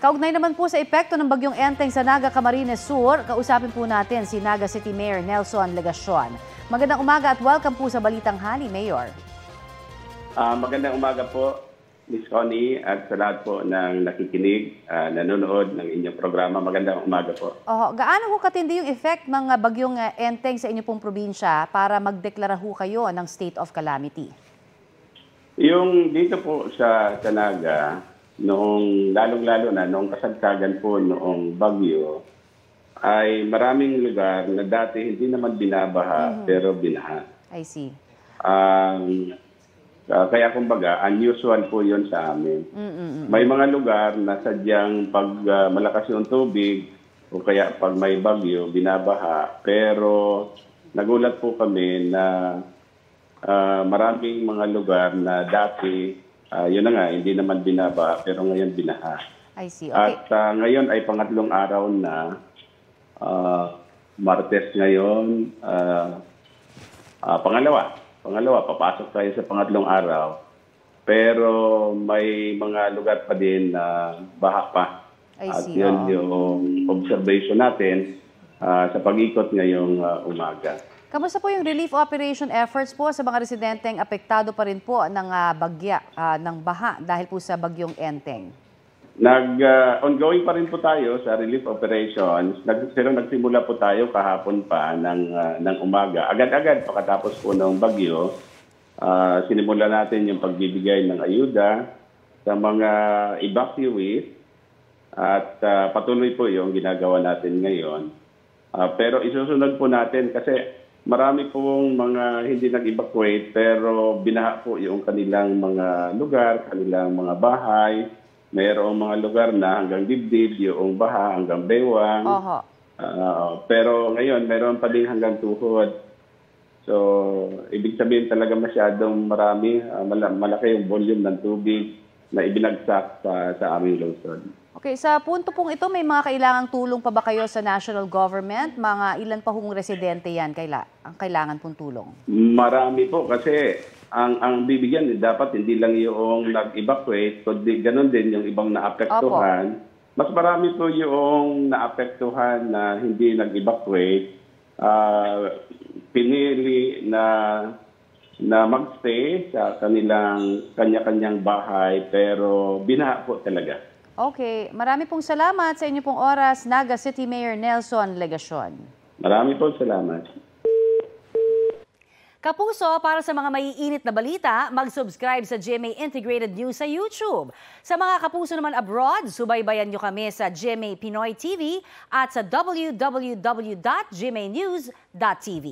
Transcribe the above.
Kaugnay naman po sa epekto ng bagyong Enteng sa Naga, Camarines Sur, kausapin po natin si Naga City Mayor Nelson Legacion. Magandang umaga at welcome po sa Balitang Hali, Mayor. Magandang umaga po, Ms. Connie, at sa lahat po ng nakikinig, nanonood ng inyong programa. Magandang umaga po. Gaano ho katindi yung effect ng bagyong Enteng sa inyong pong probinsya para magdeklara ho kayo ng state of calamity? Yung dito po sa Naga, lalong-lalo na noong kasagsagan po noong bagyo, ay maraming lugar na dati hindi naman binabaha pero binaha. I see. Kaya kumbaga, unusual po yun sa amin. May mga lugar na sadyang pag malakas yung tubig o kaya pag may bagyo, binabaha. Pero nagulat po kami na maraming mga lugar na dati, yun na nga, hindi naman binabaha pero ngayon binaha. I see. Okay. At ngayon ay pangatlong araw na, Martes ngayon, pangalawa, papasok tayo sa pangatlong araw. Pero may mga lugar pa din na baha pa. At yun yung observation natin sa pag-ikot ngayong umaga. Kamusta po yung relief operation efforts po sa mga residenteng apektado pa rin po ng bagya, ng baha dahil po sa bagyong Enteng? Ongoing pa rin po tayo sa relief operations. Nagsimula po tayo kahapon pa ng umaga. Agad-agad pagkatapos po ng bagyo, sinimula natin yung pagbibigay ng ayuda sa mga evacuees at patuloy po yung ginagawa natin ngayon. Pero isusunod po natin kasi marami pong mga hindi nag-evacuate pero binaha po yung kanilang mga lugar, kanilang mga bahay. Mayroong mga lugar na hanggang dibdib, yung baha hanggang bewang. Pero ngayon, mayroon pa din hanggang tuhod. So, ibig sabihin talaga masyadong marami, malaki yung volume ng tubig na ibinagsak sa aming lungsod. Okay, sa punto pong ito, may mga kailangang tulong pa ba kayo sa national government? Mga ilan pa hong residente yan ang kailangan pong tulong? Marami po kasi ang bibigyan dapat hindi lang yung nag-evacuate, kundi ganun din yung ibang naapektuhan. Mas marami po yung naapektuhan na hindi nag-evacuate. Pinili na magstay sa kanya-kanyang bahay pero binaha po talaga. Okay, marami pong salamat sa inyo pong oras, Naga City Mayor Nelson Legacion. Marami pong salamat. Kapuso, para sa mga maiinit na balita, mag-subscribe sa GMA Integrated News sa YouTube. Sa mga kapuso naman abroad, subaybayan nyo kami sa GMA Pinoy TV at sa www.gmanews.tv.